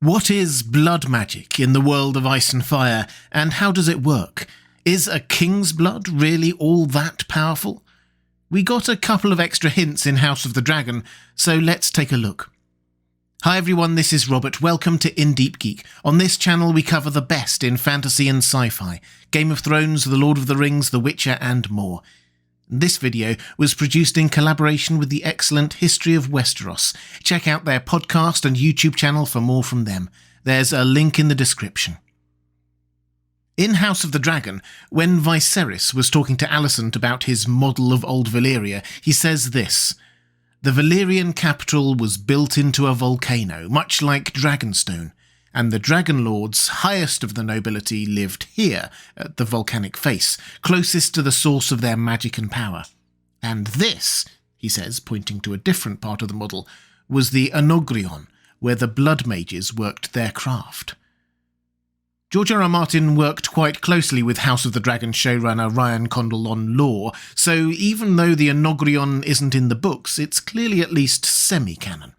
What is blood magic in the world of ice and fire, and how does it work? Is a king's blood really all that powerful? We got a couple of extra hints in House of the Dragon, so let's take a look. Hi everyone, this is Robert. Welcome to Deep Geek. On this channel we cover the best in fantasy and sci-fi, Game of Thrones, The Lord of the Rings, The Witcher and more. This video was produced in collaboration with the excellent History of Westeros. Check out their podcast and YouTube channel for more from them. There's a link in the description. In House of the Dragon, when Viserys was talking to Alicent about his model of Old Valyria, he says this: "The Valyrian capital was built into a volcano, much like Dragonstone, and the Dragon Lords, highest of the nobility, lived here, at the volcanic face, closest to the source of their magic and power. And this," he says, pointing to a different part of the model, "was the Anogrion, where the blood mages worked their craft." George R. R. Martin worked quite closely with House of the Dragon showrunner Ryan Condal on lore, so even though the Anogrion isn't in the books, it's clearly at least semi-canon.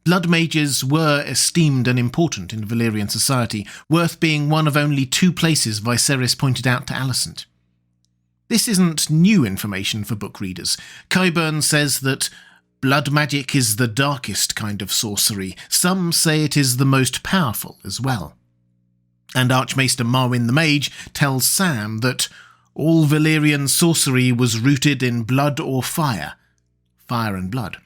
Blood mages were esteemed and important in Valyrian society, worth being one of only two places Viserys pointed out to Alicent. This isn't new information for book readers. Qyburn says that blood magic is the darkest kind of sorcery. Some say it is the most powerful as well. And Archmaester Marwyn the Mage tells Sam that all Valyrian sorcery was rooted in blood or fire. Fire and blood.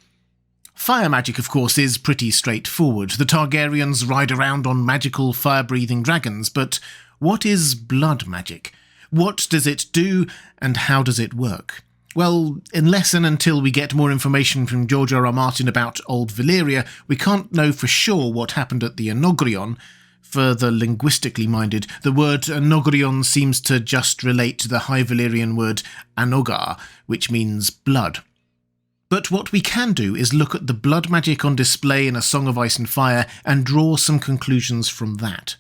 Fire magic, of course, is pretty straightforward. The Targaryens ride around on magical fire-breathing dragons, but what is blood magic? What does it do, and how does it work? Well, unless and until we get more information from George R. R. Martin about Old Valyria, we can't know for sure what happened at the Anogrion. For the linguistically minded, the word Anogrion seems to just relate to the High Valyrian word Anogar, which means blood. But what we can do is look at the blood magic on display in A Song of Ice and Fire and draw some conclusions from that.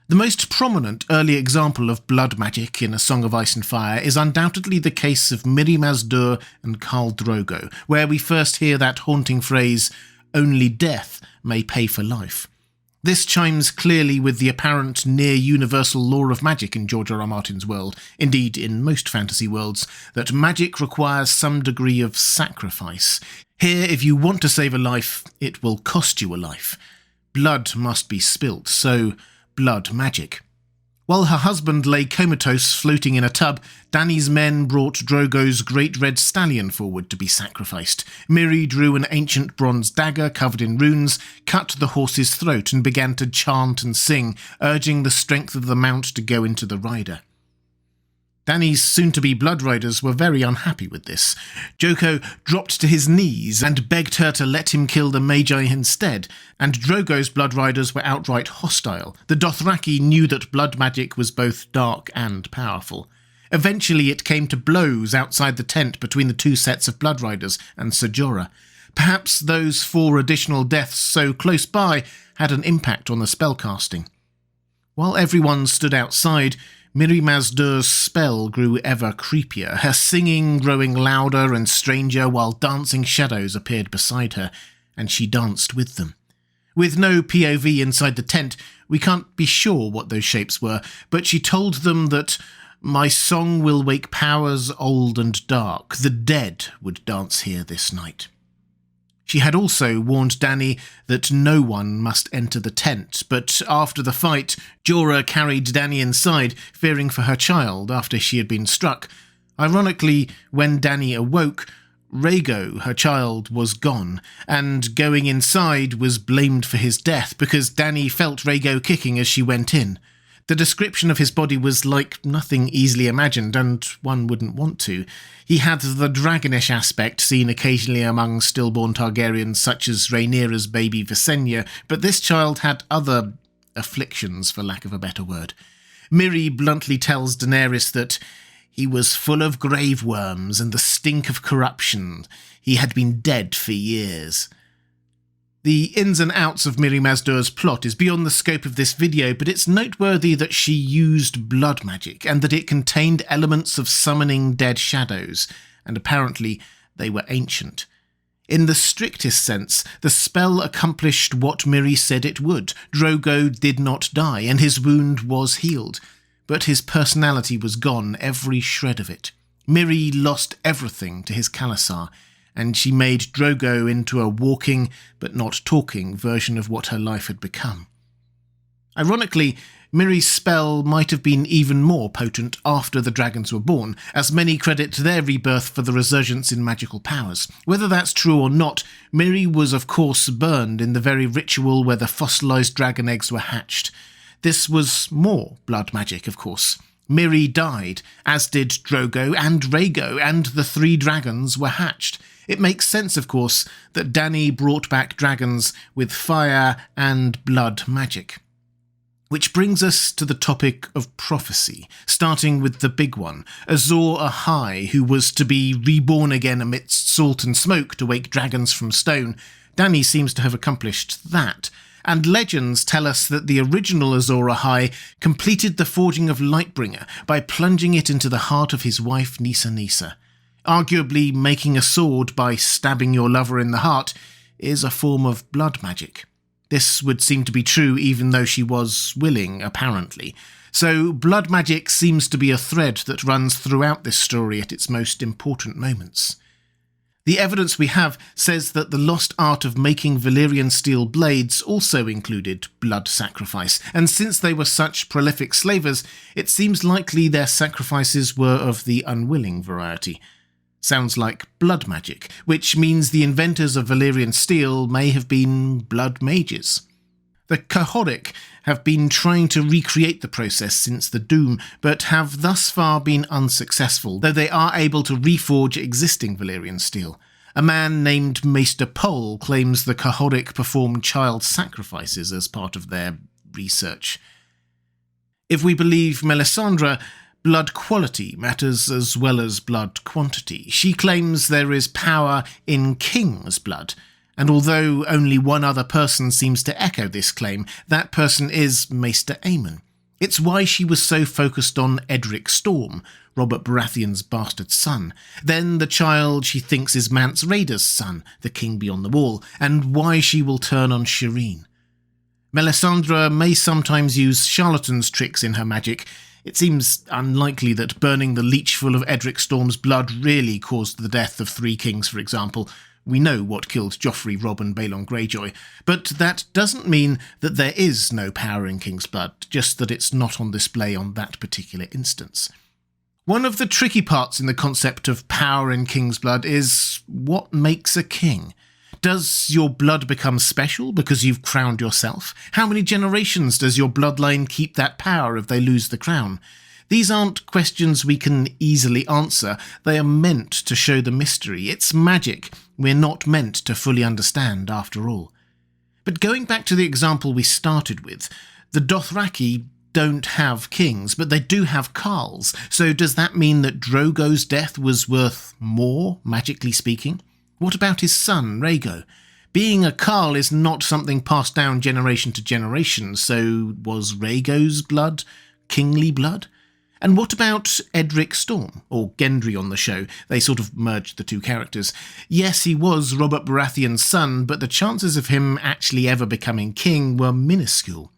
The most prominent early example of blood magic in A Song of Ice and Fire is undoubtedly the case of Mirri Maz Dur and Khal Drogo, where we first hear that haunting phrase, "Only death may pay for life." This chimes clearly with the apparent near-universal law of magic in George R. R. Martin's world, indeed in most fantasy worlds, that magic requires some degree of sacrifice. Here, if you want to save a life, it will cost you a life. Blood must be spilt, so blood magic. While her husband lay comatose floating in a tub, Dany's men brought Drogo's great red stallion forward to be sacrificed. Mirri drew an ancient bronze dagger covered in runes, cut the horse's throat and began to chant and sing, urging the strength of the mount to go into the rider. Dany's soon-to-be blood riders were very unhappy with this. Joko dropped to his knees and begged her to let him kill the Magi instead, and Drogo's blood riders were outright hostile. The Dothraki knew that blood magic was both dark and powerful. Eventually it came to blows outside the tent between the two sets of blood riders and Ser Jorah. Perhaps those 4 additional deaths so close by had an impact on the spellcasting. While everyone stood outside, Mirri Maz Dur's spell grew ever creepier, her singing growing louder and stranger while dancing shadows appeared beside her, and she danced with them. With no POV inside the tent, we can't be sure what those shapes were, but she told them that "My song will wake powers old and dark. The dead would dance here this night." She had also warned Dany that no one must enter the tent, but after the fight, Jorah carried Dany inside, fearing for her child after she had been struck. Ironically, when Dany awoke, Rhaego, her child, was gone, and going inside was blamed for his death because Dany felt Rhaego kicking as she went in. The description of his body was like nothing easily imagined, and one wouldn't want to. He had the dragonish aspect seen occasionally among stillborn Targaryens such as Rhaenyra's baby Visenya, but this child had other afflictions, for lack of a better word. Mirri bluntly tells Daenerys that he was full of grave worms and the stink of corruption. He had been dead for years. The ins and outs of Mirri Maz Dur's plot is beyond the scope of this video, but it's noteworthy that she used blood magic and that it contained elements of summoning dead shadows, and apparently they were ancient. In the strictest sense, the spell accomplished what Miri said it would. Drogo did not die, and his wound was healed. But his personality was gone, every shred of it. Miri lost everything to his Khalasar, and she made Drogo into a walking, but not talking, version of what her life had become. Ironically, Miri's spell might have been even more potent after the dragons were born, as many credit their rebirth for the resurgence in magical powers. Whether that's true or not, Miri was of course burned in the very ritual where the fossilized dragon eggs were hatched. This was more blood magic, of course. Miri died, as did Drogo and Rhaego, and the 3 dragons were hatched. It makes sense, of course, that Dany brought back dragons with fire and blood magic. Which brings us to the topic of prophecy, starting with the big one, Azor Ahai, who was to be reborn again amidst salt and smoke to wake dragons from stone. Dany seems to have accomplished that, and legends tell us that the original Azor Ahai completed the forging of Lightbringer by plunging it into the heart of his wife Nissa. Arguably, making a sword by stabbing your lover in the heart is a form of blood magic. This would seem to be true even though she was willing, apparently. So blood magic seems to be a thread that runs throughout this story at its most important moments. The evidence we have says that the lost art of making Valyrian steel blades also included blood sacrifice, and since they were such prolific slavers, it seems likely their sacrifices were of the unwilling variety. Sounds like blood magic, which means the inventors of Valyrian steel may have been blood mages. The Kahoric have been trying to recreate the process since the Doom, but have thus far been unsuccessful, though they are able to reforge existing Valyrian steel. A man named Maester Pole claims the Kahoric performed child sacrifices as part of their research. If we believe Melisandre, blood quality matters as well as blood quantity. She claims there is power in king's blood, and although only one other person seems to echo this claim, that person is Maester Aemon. It's why she was so focused on Edric Storm, Robert Baratheon's bastard son, then the child she thinks is Mance Rayder's son, the king beyond the wall, and why she will turn on Shireen. Melisandre may sometimes use charlatan's tricks in her magic. It seems unlikely that burning the leech full of Edric Storm's blood really caused the death of 3 kings, for example. We know what killed Joffrey, Robb and Balon Greyjoy, but that doesn't mean that there is no power in king's blood, just that it's not on display on that particular instance. One of the tricky parts in the concept of power in king's blood is what makes a king. Does your blood become special because you've crowned yourself? How many generations does your bloodline keep that power if they lose the crown? These aren't questions we can easily answer. They are meant to show the mystery. It's magic we're not meant to fully understand after all. But going back to the example we started with, the Dothraki don't have kings, but they do have Carls. So does that mean that Drogo's death was worth more, magically speaking? What about his son, Rhaego? Being a Carl is not something passed down generation to generation, so was Rhaego's blood kingly blood? And what about Edric Storm, or Gendry on the show? They sort of merged the two characters. Yes, he was Robert Baratheon's son, but the chances of him actually ever becoming king were minuscule.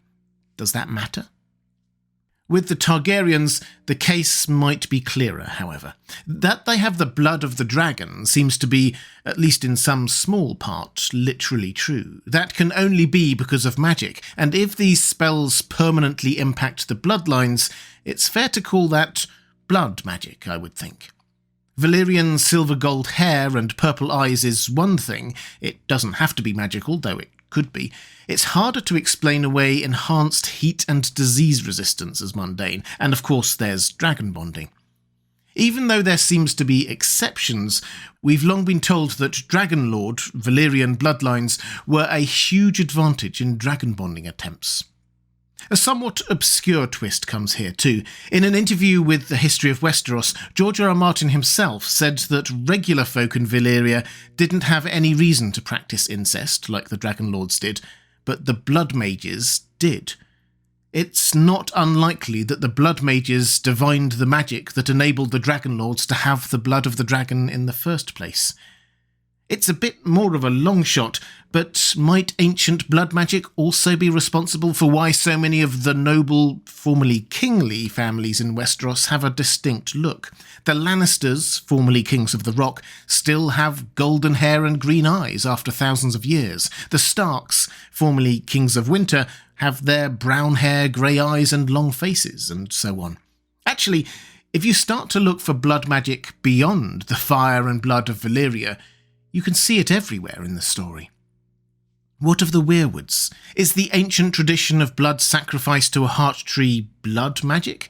Does that matter? With the Targaryens, the case might be clearer, however. That they have the blood of the dragon seems to be, at least in some small part, literally true. That can only be because of magic, and if these spells permanently impact the bloodlines, it's fair to call that blood magic, I would think. Valyrian silver gold hair and purple eyes is one thing. It doesn't have to be magical, though it could be. It's harder to explain away enhanced heat and disease resistance as mundane, and of course there's dragon bonding. Even though there seems to be exceptions, we've long been told that Dragonlord Valyrian bloodlines were a huge advantage in dragon bonding attempts. A somewhat obscure twist comes here too. In an interview with The History of Westeros, George R. R. Martin himself said that regular folk in Valyria didn't have any reason to practice incest like the Dragonlords did, but the Blood Mages did. It's not unlikely that the Blood Mages divined the magic that enabled the Dragonlords to have the blood of the dragon in the first place. It's a bit more of a long shot, but might ancient blood magic also be responsible for why so many of the noble, formerly kingly families in Westeros have a distinct look? The Lannisters, formerly kings of the Rock, still have golden hair and green eyes after thousands of years. The Starks, formerly kings of Winter, have their brown hair, grey eyes and long faces, and so on. Actually, if you start to look for blood magic beyond the fire and blood of Valyria, you can see it everywhere in the story. What of the weirwoods? Is the ancient tradition of blood sacrifice to a heart tree blood magic?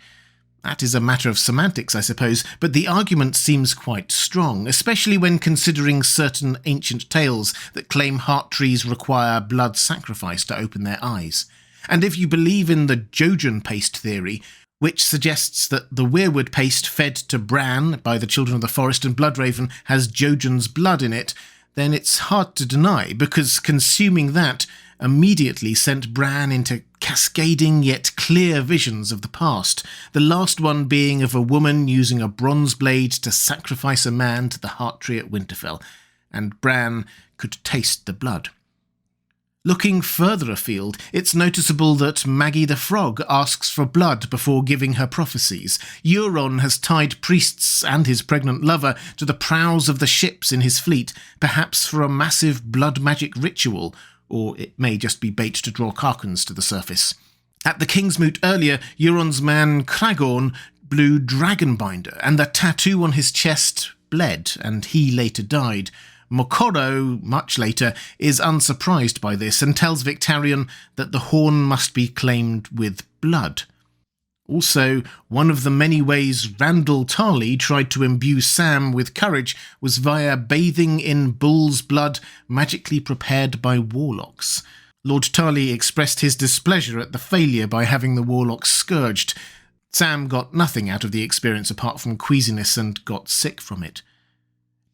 That is a matter of semantics, I suppose, but the argument seems quite strong, especially when considering certain ancient tales that claim heart trees require blood sacrifice to open their eyes. And if you believe in the Jojen paste theory, which suggests that the weirwood paste fed to Bran by the Children of the Forest and Bloodraven has Jojen's blood in it, then it's hard to deny, because consuming that immediately sent Bran into cascading yet clear visions of the past, the last one being of a woman using a bronze blade to sacrifice a man to the heart tree at Winterfell, and Bran could taste the blood. Looking further afield, it's noticeable that Maggie the Frog asks for blood before giving her prophecies. Euron has tied priests and his pregnant lover to the prows of the ships in his fleet, perhaps for a massive blood magic ritual, or it may just be bait to draw Carcans to the surface. At the Kingsmoot earlier, Euron's man Cragorn blew Dragonbinder, and the tattoo on his chest bled, and he later died. Mokoro, much later, is unsurprised by this and tells Victarion that the horn must be claimed with blood. Also, one of the many ways Randyll Tarly tried to imbue Sam with courage was via bathing in bull's blood magically prepared by warlocks. Lord Tarly expressed his displeasure at the failure by having the warlocks scourged. Sam got nothing out of the experience apart from queasiness and got sick from it.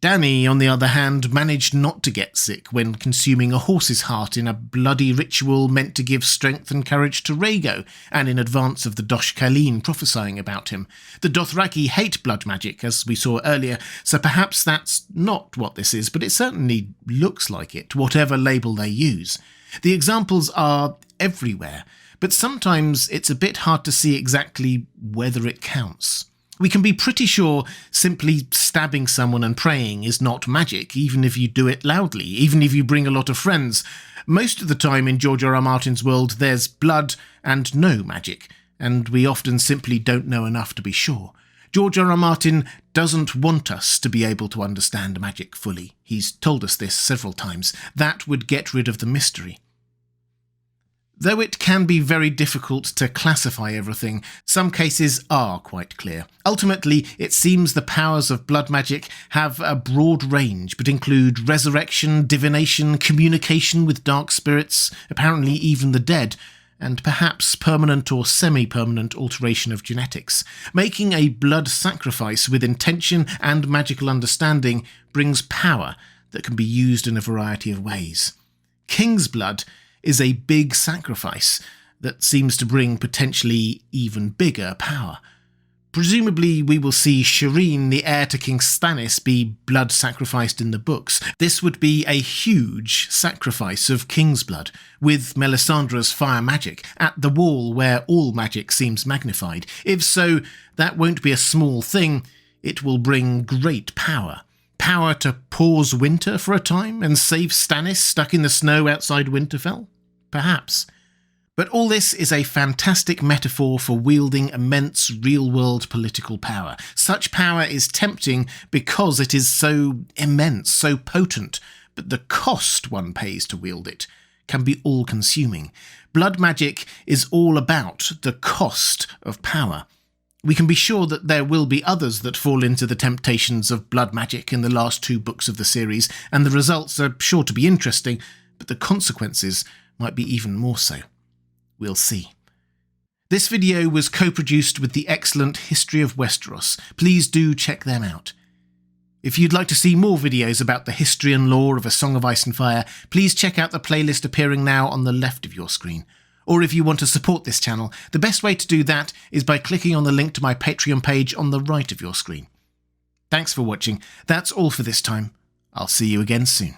Dany, on the other hand, managed not to get sick when consuming a horse's heart in a bloody ritual meant to give strength and courage to Rhaego, and in advance of the Dosh Khaleen prophesying about him. The Dothraki hate blood magic, as we saw earlier, so perhaps that's not what this is, but it certainly looks like it, whatever label they use. The examples are everywhere, but sometimes it's a bit hard to see exactly whether it counts. We can be pretty sure simply stabbing someone and praying is not magic, even if you do it loudly, even if you bring a lot of friends. Most of the time in George R. R. Martin's world, there's blood and no magic, and we often simply don't know enough to be sure. George R. R. Martin doesn't want us to be able to understand magic fully. He's told us this several times. That would get rid of the mystery. Though it can be very difficult to classify everything, some cases are quite clear. Ultimately, it seems the powers of blood magic have a broad range, but include resurrection, divination, communication with dark spirits, apparently even the dead, and perhaps permanent or semi-permanent alteration of genetics. Making a blood sacrifice with intention and magical understanding brings power that can be used in a variety of ways. King's blood is a big sacrifice that seems to bring potentially even bigger power. Presumably we will see Shireen, the heir to King Stannis, be blood sacrificed in the books. This would be a huge sacrifice of King's blood, with Melisandre's fire magic, at the wall where all magic seems magnified. If so, that won't be a small thing, it will bring great power. Power to pause winter for a time and save Stannis stuck in the snow outside Winterfell? Perhaps. But all this is a fantastic metaphor for wielding immense real-world political power. Such power is tempting because it is so immense, so potent, but the cost one pays to wield it can be all-consuming. Blood magic is all about the cost of power. We can be sure that there will be others that fall into the temptations of blood magic in the last 2 books of the series, and the results are sure to be interesting, but the consequences might be even more so. We'll see. This video was co-produced with the excellent History of Westeros. Please do check them out. If you'd like to see more videos about the history and lore of A Song of Ice and Fire, please check out the playlist appearing now on the left of your screen. Or if you want to support this channel, the best way to do that is by clicking on the link to my Patreon page on the right of your screen. Thanks for watching. That's all for this time. I'll see you again soon.